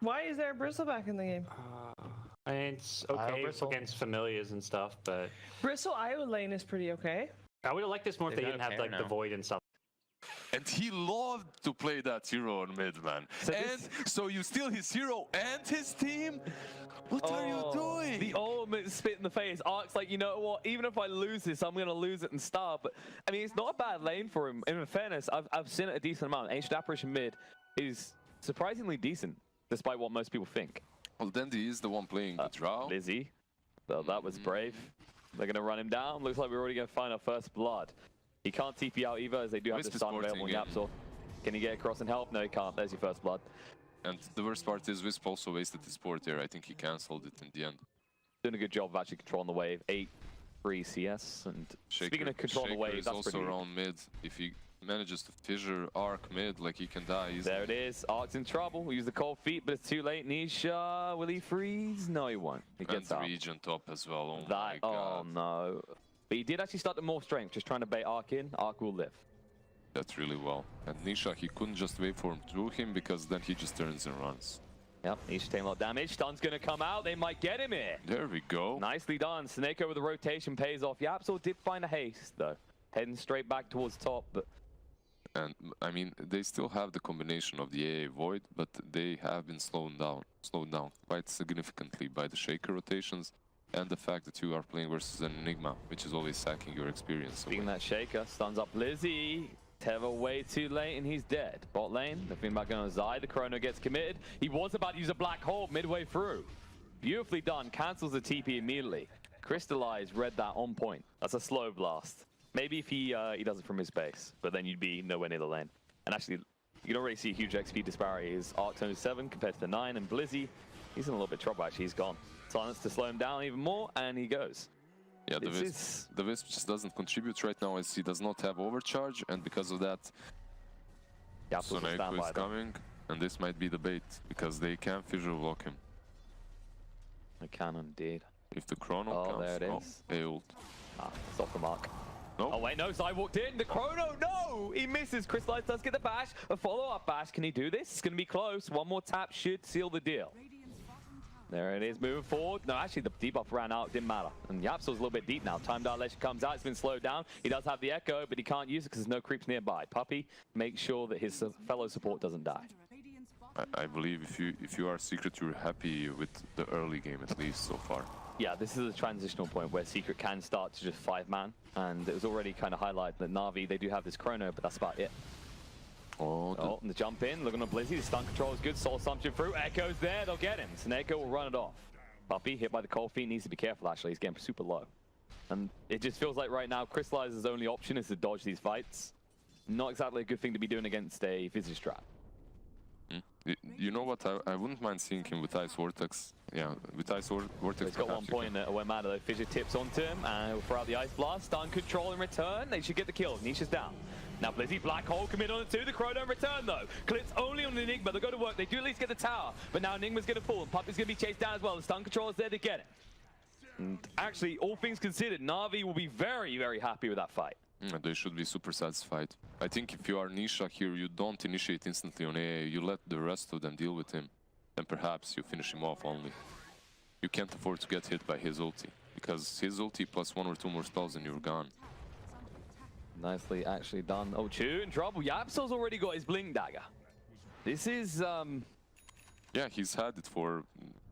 Why is there a Bristle back in the game? And it's okay against familiars and stuff, but Bristle IO lane is pretty okay. I would have liked this more if they didn't have like the void and stuff. And he loved to play that hero on mid, man. So you steal his hero and his team? What are you doing? The ultimate spit in the face. Ark's like, you know what? Even if I lose this, I'm going to lose it and start. But, I mean, it's not a bad lane for him. In fairness, I've seen it a decent amount. Ancient Apparition mid is surprisingly decent, despite what most people think. Well, Dendi is the one playing the draw. Lizzie. So that was brave. They're going to run him down. Looks like we're already going to find our first blood. He can't TP out either, as they do have the stun available on Yapsor. Can he get across and help? No, he can't. There's your first blood. And the worst part is Wisp also wasted his port there. I think he cancelled it in the end. Doing a good job of actually controlling the wave. 8-3 CS. And speaking of controlling the wave, that's also around mid. If he manages to fissure Arc mid, like he can die easily. There it is. Arc's in trouble. We use the cold feet, but it's too late. Nisha, will he freeze? No, he won't. He gets out. Regen top as well. Oh my God. Oh no. But he did actually start to more strength, just trying to bait Arc in. Arc will live. That's really well. And Nisha, he couldn't just wait for him through him, because then he just turns and runs. Yep, Nisha taking a lot of damage. Stun's going to come out. They might get him here. There we go. Nicely done. Snake over the rotation pays off. Yapsor did find a haste, though. Heading straight back towards top, but... And, I mean, they still have the combination of the AA Void, but they have been slowed down quite significantly by the Shaker rotations. And the fact that you are playing versus an Enigma, which is always sacking your experience. Speaking that Shaker, stuns up Lizzie. Tether way too late and he's dead. Bot lane, the feedback on Zai. The Chrono gets committed. He was about to use a Black Hole midway through. Beautifully done. Cancels the TP immediately. Crystallize read that on point. That's a slow blast. Maybe if he does it from his base, but then you'd be nowhere near the lane. And actually, you don't really see a huge XP disparity. His Arc turns 7 compared to the 9, and Blizzy, he's in a little bit of trouble actually. He's gone. Silence to slow him down even more, and he goes. Yeah, the Wisp just doesn't contribute right now, as he does not have overcharge, and because of that, Soneko is coming, and this might be the bait, because they can fissure block him. They can indeed. If the Chrono comes, there it is. They ult. It's off the mark. Nope. Oh wait, no, Zai walked in. The Chrono, no! He misses. Crystallize does get the bash. A follow-up bash. Can he do this? It's going to be close. One more tap should seal the deal. There it is, moving forward. No, actually, the debuff ran out. Didn't matter. And Yapsor's a little bit deep now. Time dilation comes out. It's been slowed down. He does have the Echo, but he can't use it because there's no creeps nearby. Puppy, make sure that his fellow support doesn't die. I believe if you are Secret, you're happy with the early game, at least so far. Yeah, this is a transitional point where Secret can start to just 5-man. And it was already kind of highlighted that Na'Vi, they do have this Chrono, but that's about it. Oh, and the jump in, looking at Blizzy, the stun control is good, Soul Assumption through, Echo's there, they'll get him. Sneko will run it off. Puppy, hit by the cold feet, needs to be careful actually, he's getting super low. And it just feels like right now, Crystallize's only option is to dodge these fights. Not exactly a good thing to be doing against a Visage Trap. You know what, I wouldn't mind seeing him with Ice Vortex. Yeah, with Ice Vortex. He's got 1 point that won't matter though. Fissure tips onto him and he'll throw out the Ice Blast. Stun control in return. They should get the kill. Nisha's down. Now Blizzy, Black Hole commit on it too. The Chrono in return though. Clips only on the Enigma. They'll go to work. They do at least get the tower. But now Enigma's going to fall and Puppy's going to be chased down as well. The stun control is there to get it. And actually, all things considered, Na'Vi will be very, very happy with that fight. They should be super satisfied. I think if you are Nisha here, you don't initiate instantly on AA. You let the rest of them deal with him. And perhaps you finish him off only. You can't afford to get hit by his ulti. Because his ulti plus 1 or 2 more spells and you're gone. Nicely actually done. Oh, Chu in trouble. Yapsor's already got his Blink Dagger. This is... Yeah, he's had it for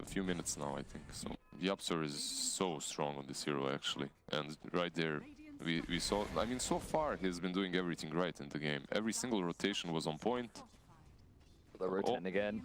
a few minutes now, I think. So Yapsor is so strong on this hero, actually. And right there, we saw... I mean, so far, he's been doing everything right in the game. Every single rotation was on point. They're rotating again.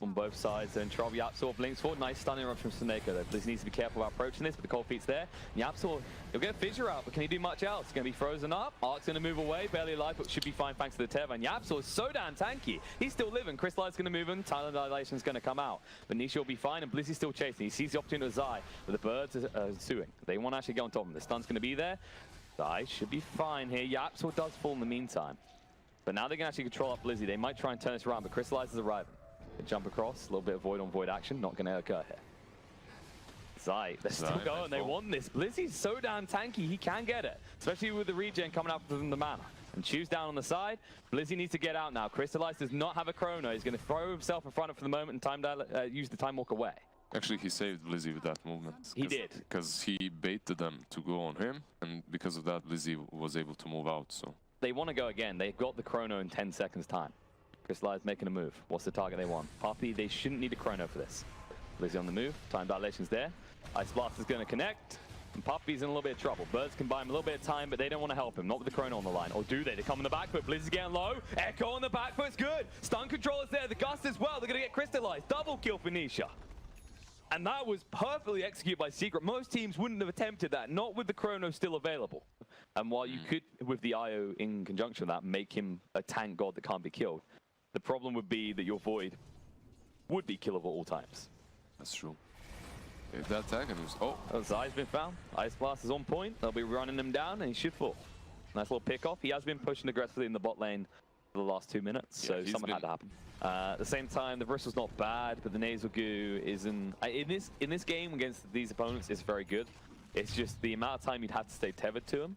On both sides, then trouble. Yapsor blinks forward. Nice stunning run from Soneko though. Blizz needs to be careful about approaching this, but the cold feet's there. Yapsor, he'll get a fissure out, but can he do much else? He's going to be frozen up. Arc's going to move away, barely alive, but should be fine thanks to the Tether. And Yapsor is so damn tanky. He's still living. Crystallize's going to move in. Time dilation's going to come out. But Nisha will be fine, and Blizzy's still chasing. He sees the opportunity with Zai, but the birds are suing. They want to actually go on top of him. The stun's going to be there. Zai should be fine here. Yapsor does fall in the meantime. But now they can actually control up Blizzy. They might try and turn this around, but Crystallize is arriving. They jump across, a little bit of void on void action, not going to occur here. Zai, they're still going, they want this. Blizzy's so damn tanky, he can get it. Especially with the regen coming up from the mana. And Chu's down on the side. Blizzy needs to get out now. Crystallize does not have a chrono. He's going to throw himself in front of for the moment and use the time walk away. Actually, he saved Blizzy with that movement. He did. Because he baited them to go on him, and because of that, Blizzy was able to move out, so... They want to go again. They've got the chrono in 10 seconds time. Crystallize making a move. What's the target they want? Puppy, they shouldn't need a chrono for this. Blizzy on the move. Time dilation's there. Ice Blast is going to connect. And Puppy's in a little bit of trouble. Birds can buy him a little bit of time, but they don't want to help him. Not with the chrono on the line. Or do they? They come on the back foot. Blizzy's getting low. Echo on the back foot's good. Stun control is there. The Gust as well. They're going to get Crystallized. Double kill for Nisha. And that was perfectly executed by Secret. Most teams wouldn't have attempted that, not with the chrono still available. And while you could, with the IO in conjunction with that, make him a tank god that can't be killed, the problem would be that your Void would be killable at all times. That's true. If that tag and was... Oh! Zai's been found. Ice Blast is on point. They'll be running him down, and he should fall. Nice little pick off. He has been pushing aggressively in the bot lane for the last 2 minutes, so something had to happen. At the same time, the bristle's not bad, but the nasal goo isn't... In this game against these opponents, it's very good. It's just the amount of time you'd have to stay tethered to him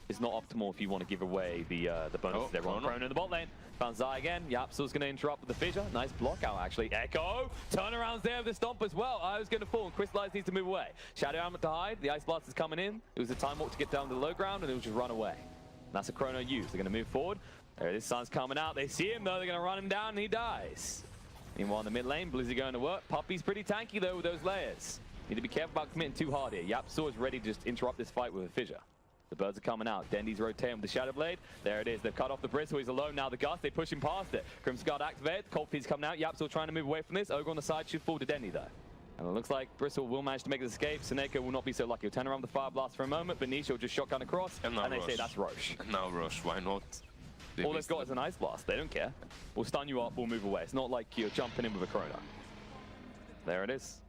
is not optimal if you want to give away the bonuses there on Chrono in the bot lane. Found Zai again. Yapsil's going to interrupt with the fissure. Nice block out, actually. Echo! Turnarounds there with the stomp as well. Io's going to fall, and Crystallize needs to move away. Shadow Helmet to hide. The Ice Blast is coming in. It was a time walk to get down to the low ground, and it will just run away. And that's a Chrono use. They're going to move forward. There it is. Sun's coming out. They see him, though. They're going to run him down, and he dies. Meanwhile, in the mid lane, Blizzy going to work. Puppy's pretty tanky, though, with those layers. Need to be careful about committing too hard here. Yapsil is ready to just interrupt this fight with a fissure. The birds are coming out. Dendi's rotating with the Shadow Blade. There it is. They've cut off the bristle. He's alone now. The Gust, they push him past it. Crimson Guard activated. Cold Feet's coming out. Yapsil trying to move away from this. Ogre on the side should fall to Dendi, though. And it looks like Bristle will manage to make his escape. Seneko will not be so lucky. He'll turn around with the Fire Blast for a moment, but Nisha will just shotgun across. And they say that's Roche. And now Roche, why not? All they've got is an Ice Blast. They don't care. We'll stun you up, we'll move away. It's not like you're jumping in with a Chrono. There it is.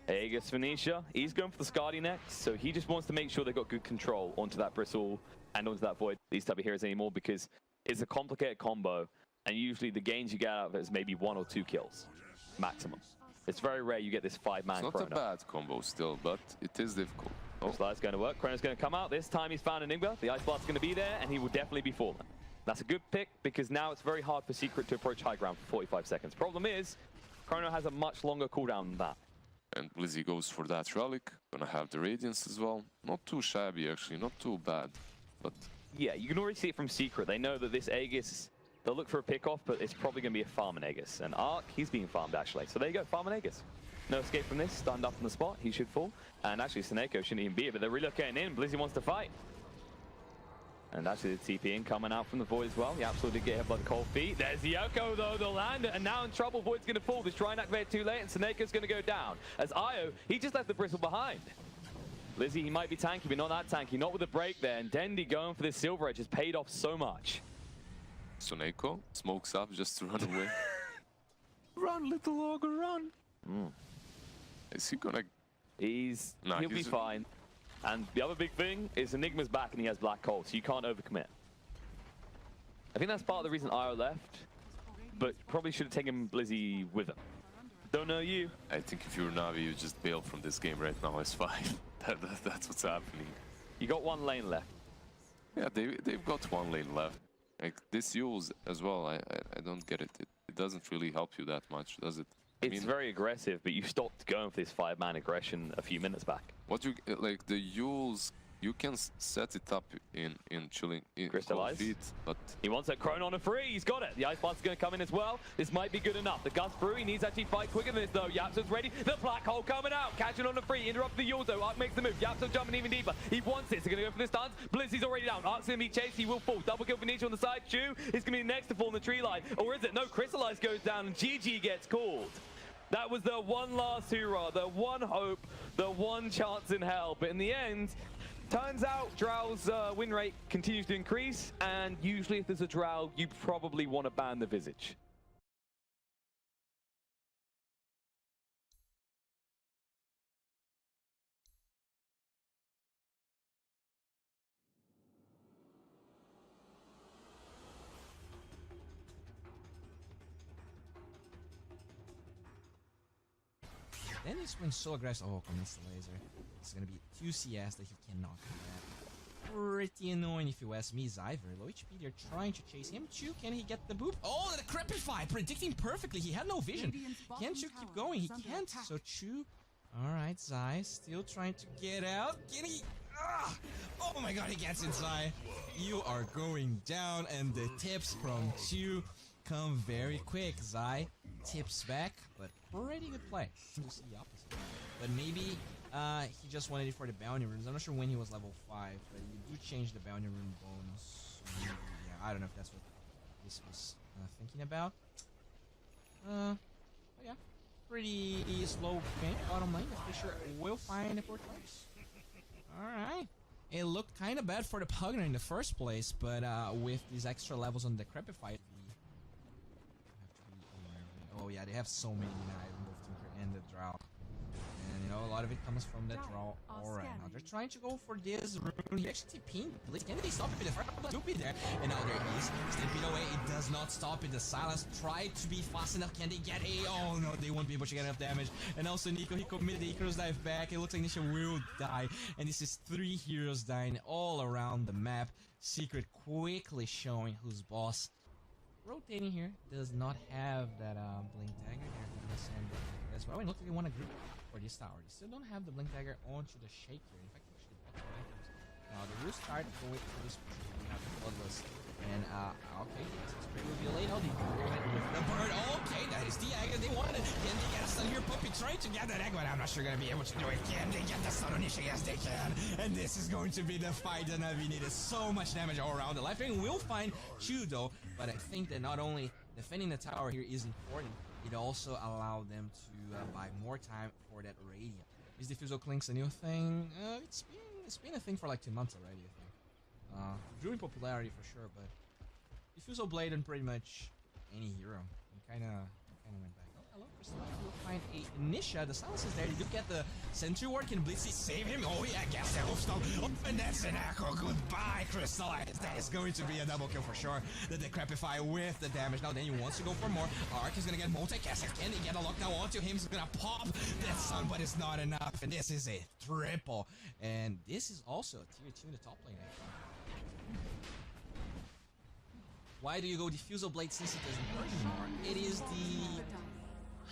Aegis for Nisha. He's going for the Skadi next, so he just wants to make sure they've got good control onto that Bristle and onto that Void. These type of heroes anymore, because it's a complicated combo, and usually the gains you get out of it is maybe 1 or 2 kills, maximum. It's very rare you get this 5-man Chrono. It's not a bad combo still, but it is difficult. Oh. Slide's going to work. Chrono's going to come out. This time he's found Enigma. The Ice Blast's going to be there, and he will definitely be falling. That's a good pick, because now it's very hard for Secret to approach high ground for 45 seconds. Problem is, Chrono has a much longer cooldown than that. And Blizzy goes for that relic. Gonna have the Radiance as well. Not too shabby, actually. Not too bad, but... Yeah, you can already see it from Secret. They know that this Aegis, they'll look for a pick-off, but it's probably going to be a farm and Aegis. And Ark, he's being farmed, actually. So there you go, farm and Aegis. No escape from this. Stunned up on the spot. He should fall. And actually, Seneko shouldn't even be here, but they're relocating in. Blizzy wants to fight. And actually, the TP in coming out from the Void as well. He absolutely did get hit by the cold feet. There's the Echo, though. They'll land it. And now in trouble. Void's going to fall. This try and activate too late, and Seneca's going to go down. As Io, he just left the Bristle behind. Blizzy, he might be tanky, but not that tanky. Not with the break there. And Dendi going for this Silver Edge has paid off so much. Soneko smokes up just to run away. Run, little ogre, run. Is he gonna... He'll be fine. And the other big thing is Enigma's back and he has Black Hole, so you can't overcommit. I think that's part of the reason Io left, but probably should have taken Blizzy with him. Don't know you. I think if you're NaVi, you just bail from this game right now. It's fine. That's what's happening. You got 1 lane left. Yeah, they've got 1 lane left. Like this use as well, I don't get it. It doesn't really help you that much, does it? It's very aggressive, but you stopped going for this 5-man aggression a few minutes back. What you like the Yules, you can set it up in chilling in Crystallize. Feet, but he wants a Chrono on a free. He's got it. The Ice Blast is going to come in as well. This might be good enough. The Gust through. He needs to actually fight quicker than this though. Yapsil's ready. The Black Hole coming out. Catching on the free. Interrupt the Yules though. Ark makes the move. Yapsil jumping even deeper. He wants it. So going to go for the stuns. Blizzy's already down. Ark's going to be chased. He will fall. Double kill for Nisha on the side. Chu is going to be next to fall in the tree line. Or is it? No, Crystallize goes down and GG gets called. That was the one last hurrah, the one hope, the one chance in hell. But in the end, turns out Drow's win rate continues to increase. And usually if there's a Drow, you probably want to ban the Visage. Then he swings so aggressive. Oh, commits the laser. It's gonna be 2 CS that he cannot combat. pretty annoying if you ask me. Zai, very low HP. They're trying to chase him too. Can he get the boop? Oh, the Crepify, predicting perfectly. He had no vision. Can Chu keep going? He can't. So Chu, all right, Zai still trying to get out. Can he? Ah! Oh my God, he gets it, Zai. You are going down, and the tips from Chu come very quick. Zai tips back, but pretty good play. You see the opposite. But maybe he just wanted it for the bounty runes. I'm not sure when he was level 5, but you do change the bounty rune bonus. Yeah, I don't know if that's what this was thinking about. But yeah, pretty slow game. Bottom lane, the Fisher will find the 4 times. Alright. It looked kind of bad for the Pugner in the first place, but with these extra levels on the Crepify, oh yeah, they have so many knives, both Tinker and the Drow. And you know, a lot of it comes from that Drow. Alright, now they're trying to go for this rune. He actually pinned Blitz. Can they stop it? The first loop there. And now there he is. Stampede away. It does not stop it. The silence tried to be fast enough. Can they get a? Oh no, they won't be able to get enough damage. And also Nico, he committed the Icarus dive back. It looks like Nisha will die. And this is 3 heroes dying all around the map. Secret quickly showing who's boss. Rotating here does not have that blink dagger here. That's why we look like they want to group for this tower. They still don't have the blink dagger onto the shaker. In fact, actually, bottom items. Now they will start going for this. We have the bloodless. And okay, this spray will be late. Oh, they went with the bird. Okay, that is the egg that they wanted. Can they get a stun here? Puppy trying to get that egg, but I'm not sure gonna be able to do it. Can they get the stun on Nisha? Yes, they can. And this is going to be the fight that NaVi needed. So much damage all around. The life ring will find Chu though, but I think that not only defending the tower here is important, it also allowed them to buy more time for that radiant. Is Diffusal Clink's a new thing? It's been a thing for like 2 months already, I think. Grew in popularity for sure, but Diffusal Blade on pretty much any hero. Kind of went back. Oh, hello, Crystal. We'll find a Nisha. The silence is there. Did you get the Sentry Ward? Can Blitzy save him? Oh yeah, guess that was oh, and that's an echo. Goodbye, Crystal. That is going to be a double kill for sure. The Decrepify with the damage. Now then he wants to go for more. Arc is gonna get multi-cast. Can he get a lockdown onto him? He's gonna pop that stun, but it's not enough. And this is a triple. And this is also a tier 2 in the top lane, actually. Why do you go Diffusal Blade since it doesn't hurt anymore? It is the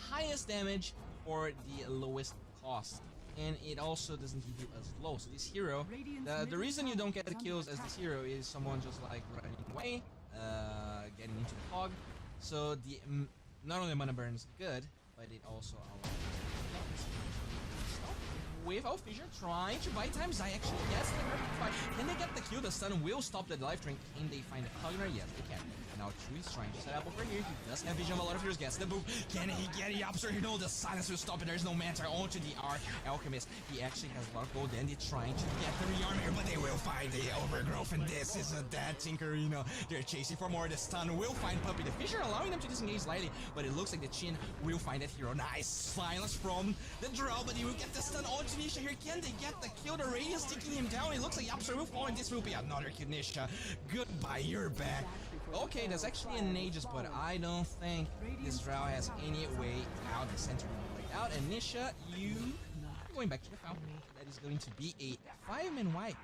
highest damage for the lowest cost. And it also doesn't give you as low. So this hero, the reason you don't get the kills as this hero is someone just like running away, getting into the fog. So the not only mana burn is good, but it also allows with Fissure trying to buy time. Zai actually gets the fight. Can they get the kill? The stun will stop the life drink. Can they find the Pugner? Yes, they can. Now Chu is trying to set up over here. He does have vision of a lot of heroes. Gets the boop. Can he get the opposite? You know, the silence will stop it. There's no Manta onto the Arc Alchemist. He actually has a lot of gold. Then they're trying to get the rearm here, but they will find the overgrowth. And this is a dead Tinkerino. They're chasing for more. The stun will find Puppy. The Fissure allowing them to disengage slightly, but it looks like the Chin will find that hero. Nice silence from the Drow, but he will get the stun onto Nisha here. Can they get the kill? The Radiance taking him down. It looks like Yapster will fall, and this will be another kill. Nisha, goodbye, you're back. Okay, there's actually an Aegis, but I don't think this Drow has any way out. The center will be out, and Nisha, you are going back to the Falcon. That is going to be a 5-man wipe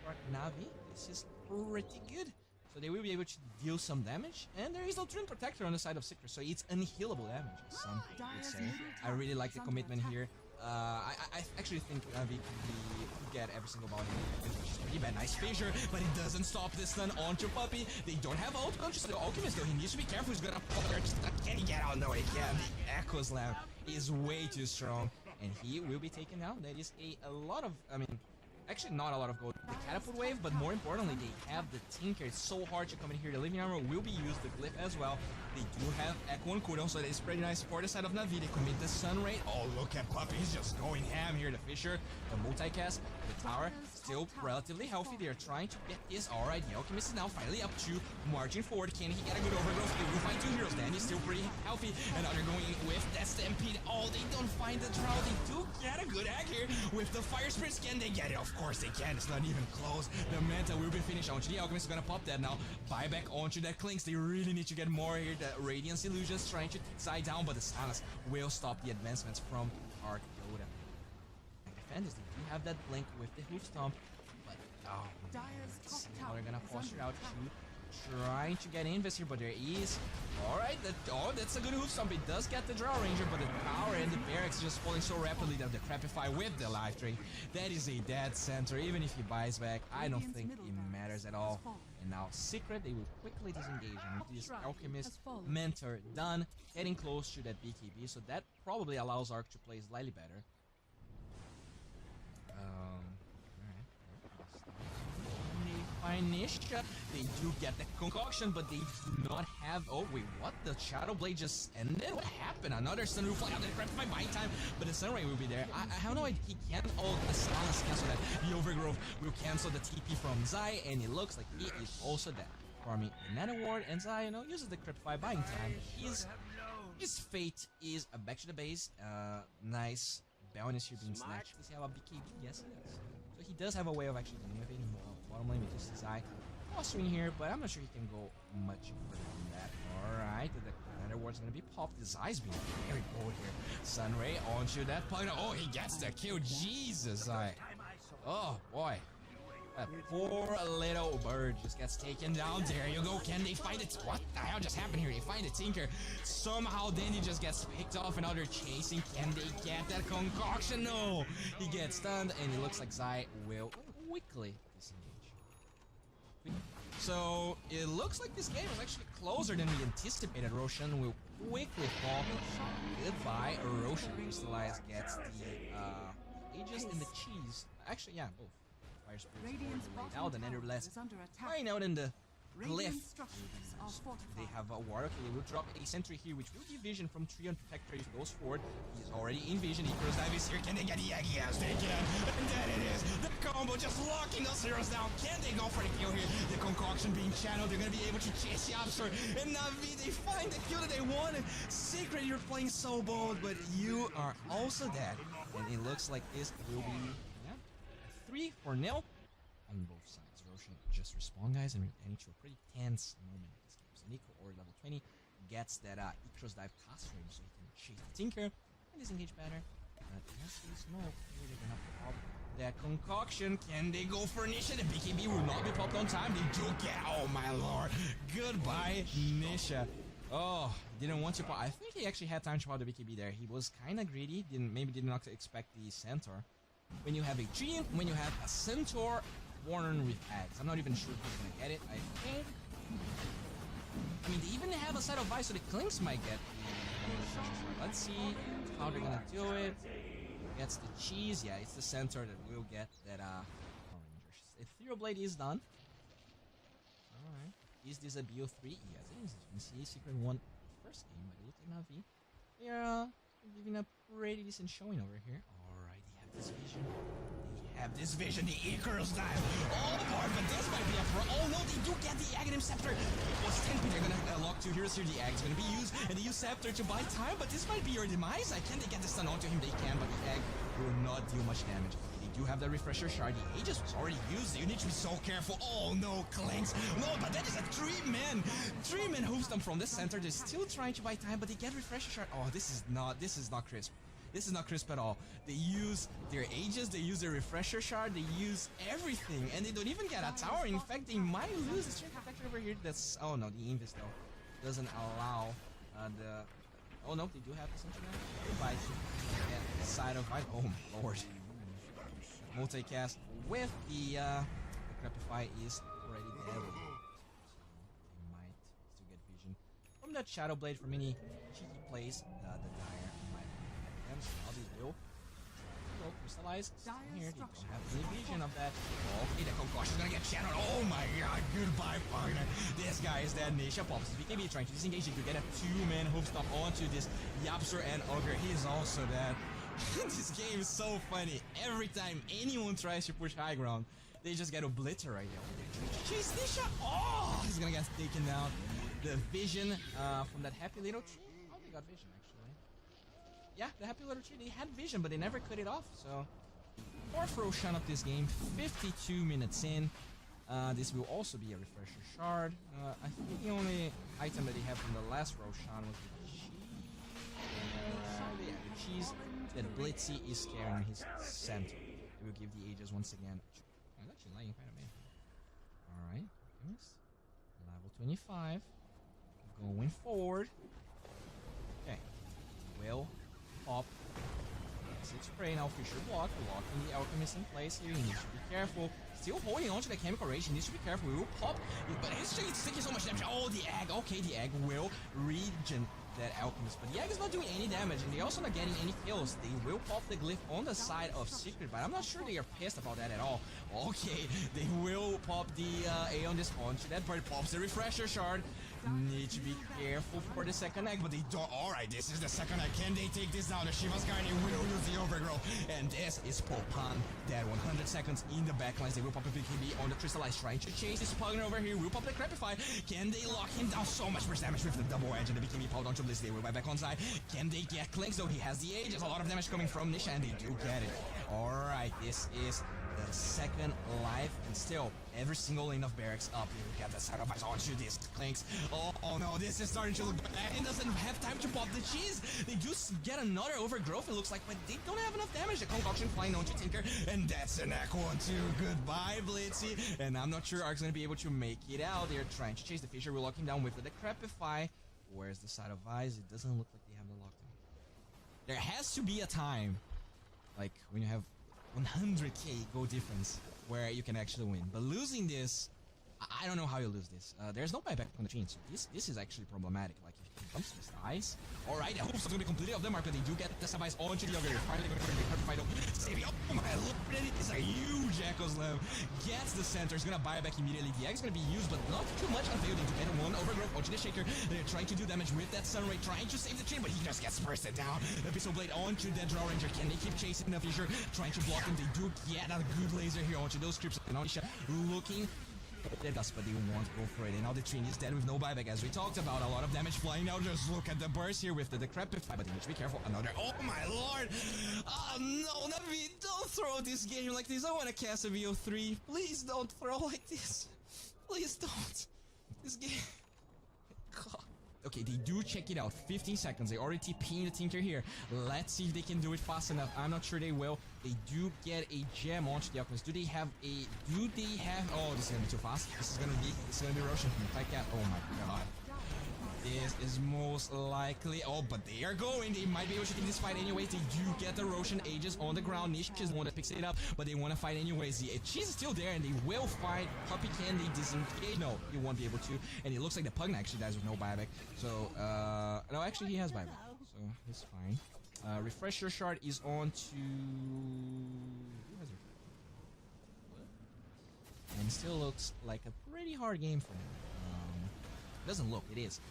for NaVi. This is pretty good. So they will be able to deal some damage, and there is no Twin Protector on the side of Secret, so it's unhealable damage, as some would say. I really like the commitment here. I actually think NaVi could get every single bounty, which is pretty bad. Nice Fissure, but it doesn't stop this stun onto Puppy. They don't have ult conscious. The Alchemist, though, he needs to be careful. He's gonna pop there. Can he get out? No, he can't. The Echo Slam is way too strong, and he will be taken down. That is a lot of, I mean, actually not a lot of gold. The Catapult Wave, but more importantly, they have the Tinker. It's so hard to come in here. The Living Armor will be used, the Glyph as well. They do have Echo and cooldown, so that is pretty nice for the side of NaVi. They commit the Sun Ray. Oh, look at Puppy. He's just going ham here. The Fissure, the multicast, the tower, still relatively healthy. They are trying to get this. Alright, the Alchemist is now finally up to marching forward. Can he get a good overgrowth? They will find 2 heroes. Danny's still pretty healthy. And now they're going with that Stampede. Oh, they don't find the Drow. They do get a good egg here with the Fire Spirits. Can they get it? Of course they can. It's not even close. The Manta will be finished onto the Alchemist. Is gonna pop that now. Buy back onto that Clinks. They really need to get more here. The Radiance Illusions trying to tie down, but the silence will stop the advancements from Arc Dota. Defenders, they do have that blink with the Hoof Stomp, but Oh, let's see how they're gonna posture out. Trying to get invis here, but there is. Alright, that's a good hoof stomp. It does get the draw ranger, but the power and the barracks just falling so rapidly that the Crapify with the life drain. That is a dead center. Even if he buys back, I don't think it matters at all. And now Secret, they will quickly disengage. And this Alchemist Mentor done, getting close to that BKB. So that probably allows Arc to play slightly better. Nisha. They do get the concoction, but they do not have. Oh wait, what? The Shadow Blade just ended? What happened? Another Sun will fly out. They Crapify by time, but the Sunray will be there. I have no idea. He can't. Oh, the Silence cancel that. The Overgrowth will cancel the TP from Zai, and it looks like he is also dead. Farming another ward, and Zai, uses the Crapify buying time. His fate is back to the base. Nice. Balance here being snatched. Does he have a BKB? Yes, he does. So he does have a way of actually innovating bottom lane with just Zai. Fostering here, but I'm not sure he can go much further than that. Alright, another ward's gonna be popped. The Zai's being very bold here. Sunray onto that point. Oh, he gets the kill. Jesus, Zai. Oh, boy. That poor little bird just gets taken down. There you go. Can they find it? What the hell just happened here? They find the Tinker. Somehow Dendi just gets picked off and now they're chasing. Can they get that concoction? No. He gets stunned and it looks like Zai will quickly disengage. So it looks like this game is actually closer than we anticipated. Roshan will quickly fall. Goodbye, Roshan. Crystallize gets the Aegis and the cheese. Actually, yeah, both. Radiant's out and nevertheless flying out in the glyph. They have a ward. Okay, they will drop a sentry here, which will be vision from Trion Protector if goes forward. He is already in vision. Icarus Dive is here. Can they get the egg? Yes, they can. And that it is. The combo just locking those heroes down. Can they go for the kill here? The concoction being channeled. They're gonna be able to chase the Absol. And NaVi, they find the kill that they wanted. Secret, you're playing so bold, but you are also dead. And it looks like this will be 3-0 on both sides. Roshan just respawn, guys, and we're getting to a pretty tense moment in this game. So Nico, or level 20, gets that Icarus Dive cast frame so he can chase the Tinker and disengage better. But as we know, here they're gonna pop that concoction. Can they go for Nisha? The BKB will not be popped on time. They do get. Oh my lord! Goodbye, Nisha. Oh, didn't want to pop. I think he actually had time to pop the BKB there. He was kind of greedy. Maybe did not expect the Centaur. When you have a Treant, when you have a Centaur, Warren with Axe. I'm not even sure who's gonna get it. I think. I mean, they even have a set of Vice, so the Clinks might get the. Let's see how they're gonna do it. Gets the cheese. Yeah, it's the Centaur that will get that. Ethereal Blade is done. Alright. Is this a BO3? Yes, it is. You can see Secret won the first game, but it looks like NaVi. They are giving a pretty decent showing over here. This vision. They have this vision, the Icarus Dive. Oh boy, but this might be a pro. Oh no, they do get the Aghanim Scepter. It was 10p. They're gonna lock 2 heroes here. The Egg's gonna be used, and they use Scepter to buy time, but this might be your demise. Can they get the stun onto him? They can, but the Egg will not do much damage. They do have the Refresher Shard. The Aegis was already used. You need to be so careful. Oh no, Clinks. No, but that is a 3-man hoofstomp from the center. They're still trying to buy time, but they get Refresher Shard. Oh, this is not crisp. This is not crisp at all. They use their Aegis, they use their Refresher Shard, they use everything, and they don't even get a tower. In fact, they might lose the Strength Protector over here. That's... Oh no, the Invis though doesn't allow the... Oh no, they do have the Sentry now. Goodbye to the side of Fight. Oh my lord. Multicast with the Crapify is already dead. So they might still get vision from that Shadow Blade from any cheeky plays. The Dire might have them, so now they will. Crystallize here. They don't have any vision of that. Okay, the concussion's gonna get channeled. Oh my god, goodbye, partner. This guy is dead. Nisha pops his BKB trying to disengage. You get a 2-man hoofstomp onto this Yapster and Ogre. He is also dead. This game is so funny. Every time anyone tries to push high ground, they just get obliterated. Chase Nisha! Oh! He's gonna get taken down. The vision from that happy little tree. Oh, they got vision actually. Yeah, the happy little tree, they had vision, but they never cut it off, so... 4th Roshan of this game, 52 minutes in. This will also be a Refresher Shard. I think the only item that they have from the last Roshan was the cheese. Yeah, the cheese that Blitzy is carrying his center. It will give the Aegis once again. I'm actually lagging quite a bit. Alright, level 25. Going forward. Okay. Will pop. Six spray now. Fisher block. Locking the Alchemist in place here. He needs to be careful. Still holding on to the chemical rage. He needs to be careful. We will pop. But it's taking so much damage. Oh, the egg. Okay, the egg will regen that Alchemist. But the egg is not doing any damage. And they're also not getting any kills. They will pop the glyph on the side of Secret. But I'm not sure they are pissed about that at all. Okay, they will pop the A on this onto that bird. Pops the refresher shard. Need to be careful for the second egg, but they don't. Alright, this is the second egg. Can they take this down? The Shiva's Guardian will use the overgrowth. And this is Popan. Dead 100 seconds in the backlines. They will pop a BKB on the Crystallize, trying to chase this Pugner over here. Will pop the Crepify. Can they lock him down? So much burst damage with the double edge and the BKB powered onto Bliss. They will buy back on side. Can they get clinks though? He has the age. There's a lot of damage coming from Nisha, and they do get it. Alright, this is the second life, and still every single lane of barracks up. You get the sacrifice onto these clinks. Oh no, this is starting to look bad. It doesn't have time to pop the cheese. They do get another overgrowth, it looks like, but they don't have enough damage. The concoction flying onto Tinker, and that's an echo on two. Goodbye, Blitzy. And I'm not sure Ark's gonna be able to make it out. They're trying to chase the Fisher. We're locking down with the Decrepify. Where's the side of eyes? It doesn't look like they have the lockdown. There has to be a time, like when you have 100k goal difference, where you can actually win. But losing this, I don't know how you lose this. There's no buyback on the chain, so this is actually problematic. Like, if it comes to this dies, alright, I hope it's gonna be completely off the mark, but they do get the Savice onto the Ogre. Finally going to be Crepify though. Saving up. Oh my lord, it is a huge Echo Slam. Gets the center, is gonna buy back immediately. The Egg's gonna be used, but not too much until they get one overgrowth onto the Shaker. They're trying to do damage with that Sunray, trying to save the chain, but he just gets bursted down. The Pistol Blade onto that Draw Ranger. Can they keep chasing the Fisher? Trying to block him. They do get a good laser here onto those creeps. And Anisha looking at us, but they won't go for it. And now the Trini is dead with no buyback, as we talked about. A lot of damage flying out. Just look at the burst here with the Decrepify, but they need to be careful. Another. Oh my lord! Oh no, NaVi, don't throw this game like this. I want to cast a VO3. Please don't throw like this. Please don't. This game. God. Okay, they do check it out. 15 seconds. They already TP'ing the Tinker here. Let's see if they can do it fast enough. I'm not sure they will. They do get a gem onto the Alchemist. Do they have a... Oh, this is gonna be too fast. This is gonna be Roshan. Like that. Oh my god. This is most likely... Oh, but they are going. They might be able to take this fight anyways. They do get the Roshan Aegis on the ground. Nish is the one that picks it up, but they want to fight anyways. The cheese is still there, and they will fight. Puppy Candy disengage. No, he won't be able to. And it looks like the Pugna actually dies with no buyback. So, no, actually he has buyback. So, he's fine. Refresher Shard is on to... Who has it? And still looks like a pretty hard game for him. Doesn't look, it is.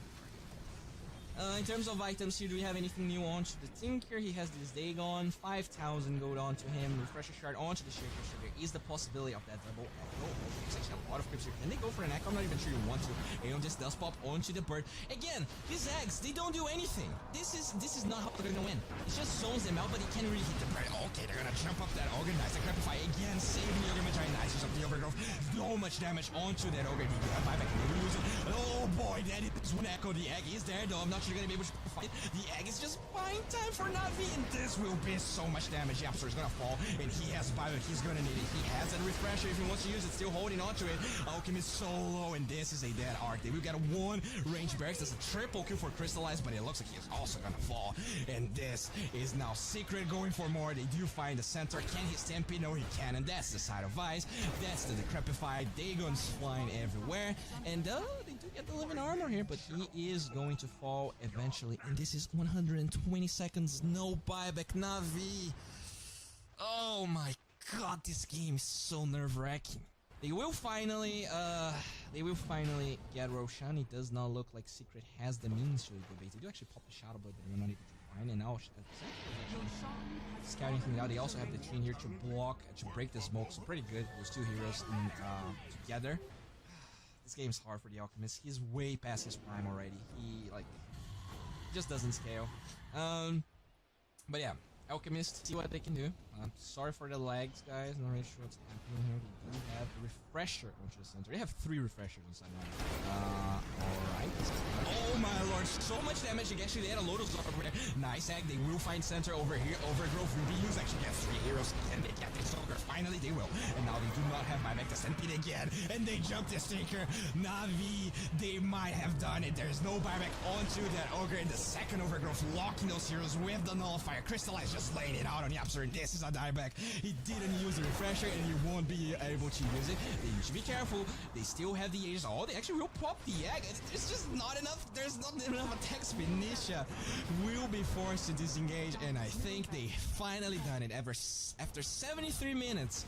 In terms of items here, do we have anything new onto the Tinker? He has this Dagon, 5,000 gold onto him, Refresher Shard onto the Shaker, so there is the possibility of that double Echo. There's actually a lot of creeps here. Can they go for an Echo? I'm not even sure you want to. Aeon just does pop onto the bird. Again, these eggs, they don't do anything. This is not how they're gonna win. It just zones them out, but he can't really hit the bird. Okay, they're gonna jump up that Ogre. Nice, the Crepify again, saving the Ogre Magi. Nice, use up the Overgrowth. So much damage onto that Ogre. He got buyback and they lose it. Oh boy, that is one Echo. The egg is there though. I'm not sure you're gonna be able to fight. The egg is just buying time for NaVi, and this will be so much damage. The Absol is gonna fall, and he has buyback. He's gonna need it. He has that refresher if he wants to use it. Still holding on to it. Alchemist is so low, and this is a dead Arc. They will get one range barracks. That's a triple kill for Crystallize, but it looks like he is also gonna fall. And this is now Secret going for more. They do find the center. Can he stampede? No, he can, and that's the side of Ice. That's the Decrepify. Dagon's flying everywhere, and they do get the living armor here, but he is going to fall eventually. And this is 120 seconds, no buyback, NaVi. Oh my god, this game is so nerve-wracking. They will finally get Roshan. It does not look like Secret has the means to do base. They do actually pop the Shadow Blade, but they're not able to find. And now scouting things out. They also have the chain here to block, to break the smoke. So pretty good. Those two heroes together. This game's hard for the Alchemist. He's way past his prime already. He just doesn't scale. But yeah, Alchemist, see what they can do. I'm sorry for the lags, guys. Not really sure what's happening here. We do have a refresher onto the center. They have 3 refreshers inside now. Alright. Oh my lord, so much damage. Actually, they had a load of stuff over there. Nice hack. They will find center over here. Overgrowth will be used. Actually, get 3 heroes. And they get the Stalker. Finally, they will. And now they do not have buyback to send Pete again. And they jump the Stinker. NaVi, they might have done it. There's no buyback onto that Ogre. And the second Overgrowth locking those heroes with the Nullifier. Crystallize just laying it out on the Yapster. And this is a dieback. He didn't use the refresher and he won't be able to use it. They should be careful. They still have the Aegis. Oh, they actually will pop the egg. It's just not enough. There's not enough attacks. Nisha will be forced to disengage, and I think they finally done it. After 73 minutes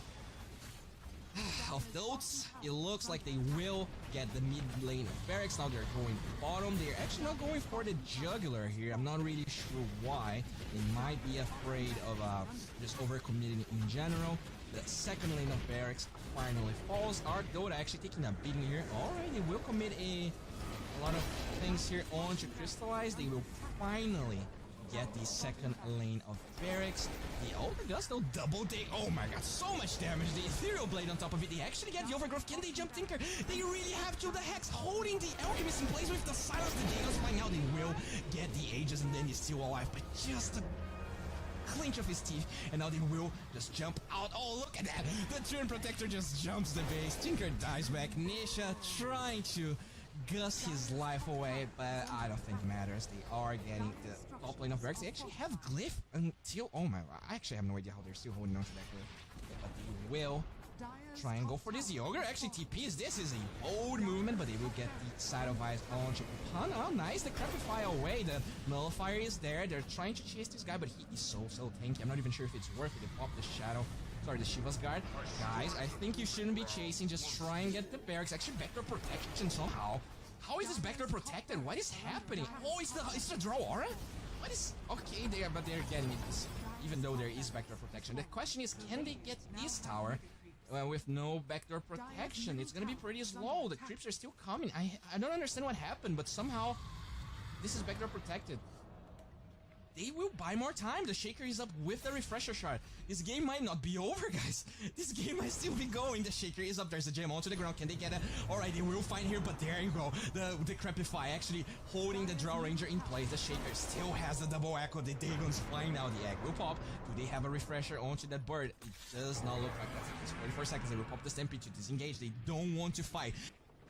of those, it looks like they will get the mid lane of Barracks. Now they're going bottom. They're actually not going for the jugular here. I'm not really sure why. They might be afraid of just overcommitting in general. The second lane of Barracks finally falls. Our Dota actually taking a beating here. Alright, they will commit a lot of things here on to Crystallize. They will finally get the second lane of Barracks. The Ogre does though double take. Oh my god, so much damage. The Ethereal Blade on top of it. They actually get the Overgrowth. Can they jump Tinker? They really have to. The Hex holding the Alchemist in place with the Silence. The Dagon's flying out. They will get the Aegis and then he's still alive. But just a clinch of his teeth, and now they will just jump out. Oh, look at that! The Turn Protector just jumps the base. Tinker dies back. Nisha trying to Gus his life away, but I don't think it matters. They are getting the top lane of Barracks. They actually have Glyph until... Oh my... I actually have no idea how they're still holding on to that Glyph. But they will try and go for this. The Ogre actually TPs. This is a bold movement, but they will get the side of Ice on Chipupana. Oh, nice. The Crapify away. The Nullifier is there. They're trying to chase this guy, but he is so tanky. I'm not even sure if it's worth it. They pop the Shadow. Sorry, the Shiva's Guard. Guys, I think you shouldn't be chasing. Just try and get the Barracks. Actually, backdoor protection somehow. How is this backdoor protected? What is happening? Oh, it's the draw aura? What is... Okay, but they're getting it. Even though there is backdoor protection. The question is, can they get this tower with no backdoor protection? It's gonna be pretty slow. The creeps are still coming. I don't understand what happened, but somehow this is backdoor protected. They will buy more time. The Shaker is up with the refresher shard. This game might not be over, guys. This game might still be going. The Shaker is up. There's a gem onto the ground. Can they get it? Alright, they will find here, but there you go. The Crepify actually holding the Draw Ranger in place. The Shaker still has the double echo. The Dagon's flying now. The egg will pop. Do they have a refresher onto that bird? It does not look like that. It's 44 seconds. They will pop the Stampede to disengage. They don't want to fight.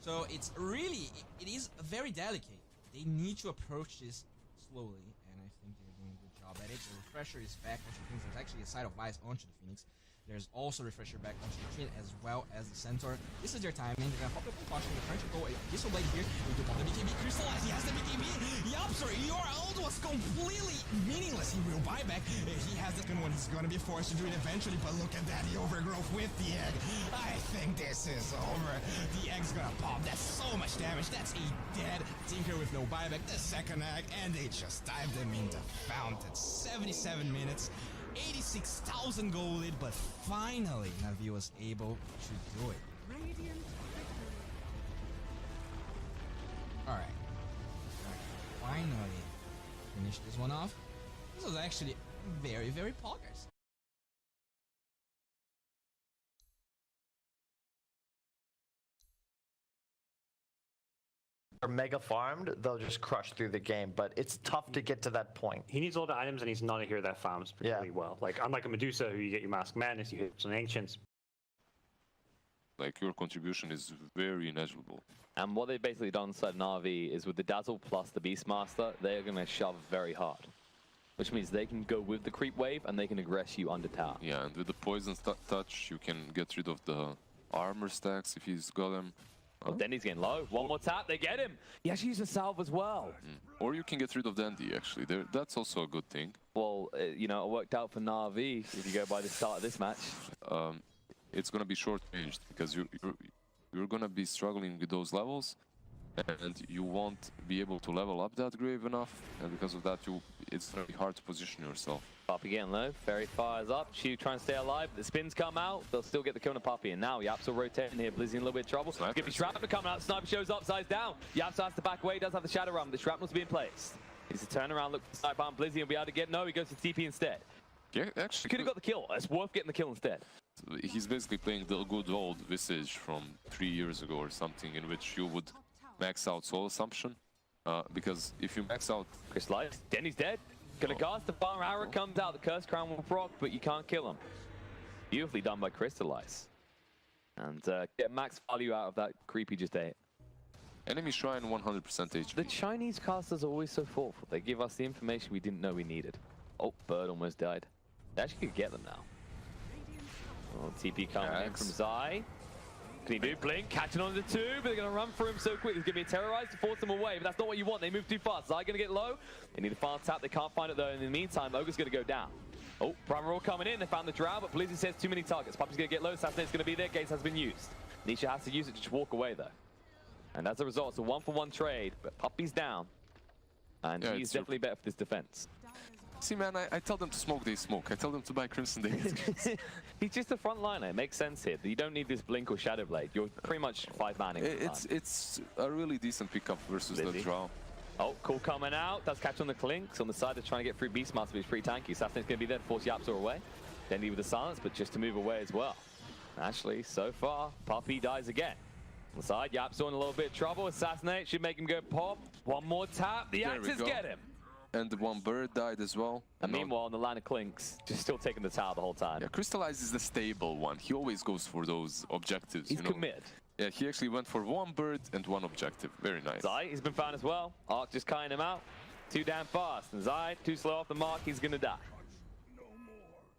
So it's really, it is very delicate. They need to approach this slowly. At it. The refresher is back onto the Phoenix. There's actually a side of Ice onto the Phoenix. There's also refresher back onto the Trin as well as the Centaur. This is their timing. They're gonna pop the caution. They're trying to go this blade here. They do pop the BKB. Crystallize. He has the BKB. Yup, sorry. Your ult was completely meaningless. He will buy back. He has the second one. He's gonna be forced to do it eventually. But look at that. The Overgrowth with the egg. I think this is over. The egg's gonna pop. That's so much damage. That's a dead Tinker with no buyback. The second egg. And they just dive them in the fountain. 77 minutes. 86,000 gold lead, but finally NaVi was able to do it. Alright. Finally finish this one off. This was actually very, very poggers. Are mega farmed, they'll just crush through the game, but it's tough to get to that point. He needs all the items, and he's not a hero that farms particularly well. Like, unlike a Medusa, who you get your Mask Madness, you hit some Ancients. Like, your contribution is very negligible. And what they've basically done inside NaVi is with the Dazzle plus the Beastmaster, they're going to shove very hard. Which means they can go with the creep wave and they can aggress you under tower. Yeah, and with the Poison Touch, you can get rid of the armor stacks if he's got them. Oh, Dendi's getting low. One more tap, they get him. He actually used a salve as well. Or you can get rid of Dendi, actually. That's also a good thing. Well, you know, it worked out for NaVi if you go by the start of this match. It's going to be short-ranged because you're going to be struggling with those levels. And you won't be able to level up that grave enough. And because of that, it's going to be hard to position yourself. Puppy getting low. Fairy fires up. She trying to stay alive. The spins come out. They'll still get the kill on the Puppy. And now Yap's will rotating here. Blizzy in a little bit of trouble. Give me Shrapnel coming out. Sniper shows up, size down. Yaps has to back away. He does have the Shadow Run. The Shrapnel's being placed. He's to turn around, look for the Sniper. And Blizzy will be able to get. No, he goes to TP instead. Yeah, actually, Could have got the kill. It's worth getting the kill instead. he's basically playing the good old Visage from 3 years ago or something, in which you would max out Soul Assumption. Because if you max out... Crystallize. Denny's dead. Gonna cast the fire arrow comes out. The Curse Crown will proc, but you can't kill him. Beautifully done by Crystallize. And get max value out of that creepy just ate. Enemy Shrine 100% HP. The Chinese casters are always so thoughtful. They give us the information we didn't know we needed. Oh, Bird almost died. They actually could get them now. Oh, TP coming in from Zai. Can he do Blink? Catching on to the 2, but they're going to run through him so quick. There's going to be a Terrorize to force them away, but that's not what you want. They move too fast. Zai going to get low. They need a fast tap. They can't find it though. In the meantime, Ogre's going to go down. Oh, Primal Roar coming in. They found the Drow, but Blizzy says too many targets. Puppy's going to get low. Assassinate's going to be there. Gaze has been used. Nisha has to use it to just walk away though. And as a result, it's a 1-for-1 trade, but Puppy's down. And he's definitely better for this defense. See, man, I tell them to smoke, they smoke. I tell them to buy Crimson, they get. He's just a front liner. It makes sense here. You don't need this Blink or Shadow Blade. You're pretty much 5-manning. It's a really decent pickup versus the Drow. Oh, cool coming out. Does catch on the Clinks. On the side, they're trying to get through Beastmaster, but he's pretty tanky. Assassinate's going to be there to force Yapzor away. Dendi with the silence, but just to move away as well. Actually, so far, Puppy dies again. On the side, Yapzor in a little bit of trouble. Assassinate should make him go pop. One more tap. The axes get him. And the one bird died as well. And meanwhile, on the line of Clinks, just still taking the tower the whole time. Yeah, Crystallize is the stable one. He always goes for those objectives. He's committed. Yeah, he actually went for one bird and one objective. Very nice. Zai, he's been found as well. Arc just kicking him out. Too damn fast. And Zai, too slow off the mark, he's gonna die.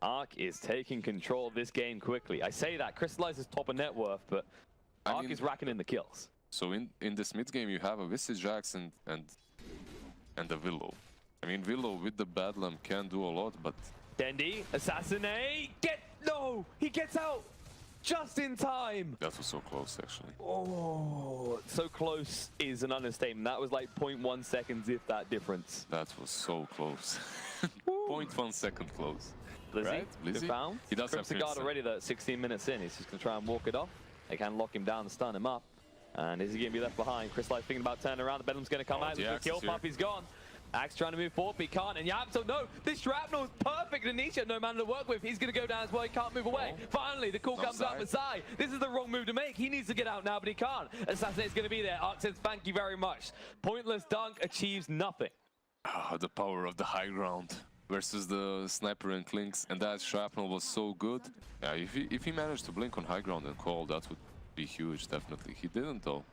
Arc is taking control of this game quickly. I say that, Crystallize is top of net worth, but Arc is racking in the kills. So in this mid game, you have a Visage Axe and a Willow. I mean, Willow with the Bedlam can do a lot, but... Dendi, assassinate! No! He gets out! Just in time! That was so close, actually. Oh, so close is an understatement. That was like 0.1 seconds, if that difference. That was so close. 0.1 second close. Blizzy, right? Blizzy found. He does Crimson have Guard Crimson. already though, 16 minutes in. He's just going to try and walk it off. They can lock him down and stun him up. And is he going to be left behind? Crystallize thinking about turning around. The Bedlam's going to come out. He's going to kill. Puppy's gone. Axe trying to move forward, but he can't. And Yapzor, no, this shrapnel is perfect. And Nisha, no man to work with. He's going to go down as well. He can't move away. Finally, the call comes out for Zai. This is the wrong move to make. He needs to get out now, but he can't. Assassinate's going to be there. Arc says, thank you very much. Pointless dunk achieves nothing. Oh, the power of the high ground versus the sniper and Clinks. And that shrapnel was so good. Yeah, if he managed to blink on high ground and call, that would be huge, definitely. He didn't, though.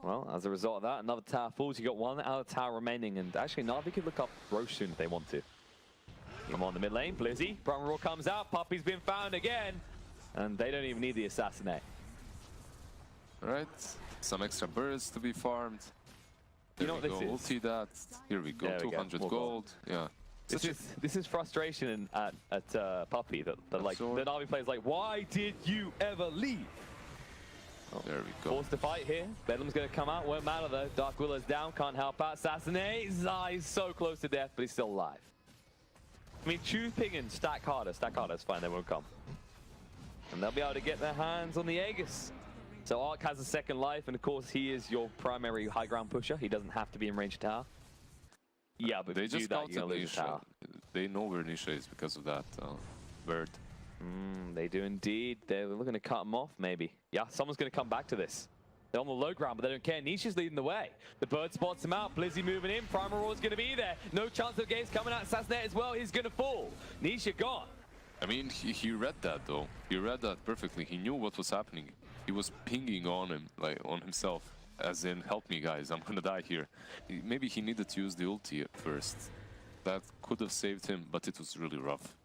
Well, as a result of that, another tower falls. You got one out of tower remaining, and actually NaVi could look up Roche soon if they want to. Him on the mid lane, Blizzy. Primal Roar comes out. Puppy's been found again, and they don't even need the assassinate. All right, some extra birds to be farmed. You know what this is? Ulti that. Here we go. 200 gold. Yeah. This is frustration at Puppy that like the NaVi players like, why did you ever leave? Oh, there we go. Forced to fight here. Bedlam's going to come out. Won't matter though. Dark Willow's down. Can't help out. Assassinate. Zai's so close to death, but he's still alive. I mean, choose ping and stack harder. Stack harder. It's fine. They won't come. And they'll be able to get their hands on the Aegis. So Arc has a second life, and of course he is your primary high ground pusher. He doesn't have to be in range of tower. Yeah, but they if you just do that, you're going to lose the tower. They know where Nisha is because of that bird. They do indeed. They're looking to cut him off, maybe. Yeah, someone's going to come back to this. They're on the low ground, but they don't care. Nisha's leading the way. The bird spots him out. Blizzy moving in. Primal Roar's going to be there. No chance of games coming out. Assassinate as well. He's going to fall. Nisha gone. I mean, he read that, though. He read that perfectly. He knew what was happening. He was pinging on him, like on himself, as in, help me, guys. I'm going to die here. Maybe he needed to use the ulti at first. That could have saved him, but it was really rough.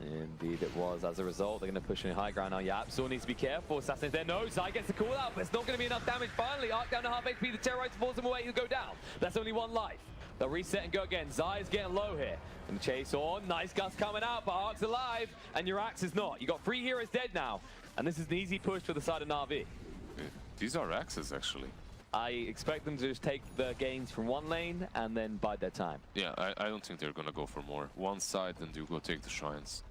Indeed it was. As a result, they're going to push in high ground now. Yapzor needs to be careful. Assassin's there. No, Zai gets the call out, but it's not going to be enough damage. Finally, Arc down to half HP. The Terrorize falls him away. He'll go down. That's only one life. They'll reset and go again. Zai's getting low here. And chase on. Nice gust coming out, but Arc's alive, and your Axe is not. You got 3 heroes dead now, and this is an easy push for the side of NaVi. These are Axes, actually. I expect them to just take the gains from one lane and then bide their time. Yeah, I don't think they're going to go for more. One side, and you go take the shrines.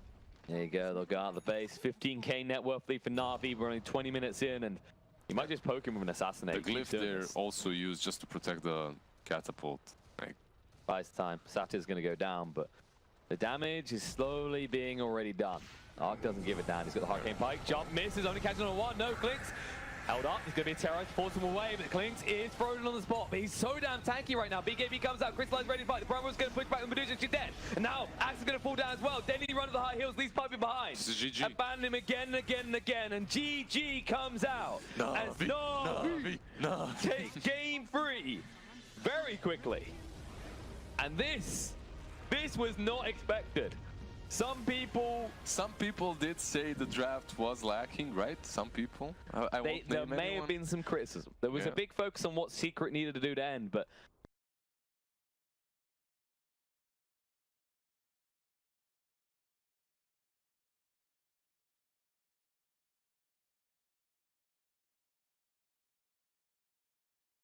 There you go, they'll go out of the base. 15k net worth lead for NaVi. We're only 20 minutes in, and you might just poke him with an assassinate. The glyph there also used just to protect the catapult. Like, buys time. Satyr's going to go down, but The damage is slowly being already done. Arc doesn't give it down. He's got the Hurricane Pike. Jump misses, only catching on one. No, Clinks held up. He's going to be terrorized, force him away, but Clinks is frozen on the spot. But he's so damn tanky right now. BKB comes out, Crystallize ready to fight. The Bravo's going to push back, the Medusa, she's dead. And now Axe is going to fall down as well. Dendi run to the high heels, leaves Piper behind. This is GG. Abandon him again and again and again. And GG comes out. As NaVi take game 3 very quickly. And this was not expected. Some people did say the draft was lacking, right? Some people. I won't there name may anyone. have been some criticism. There was a big focus on what Secret needed to do to end, but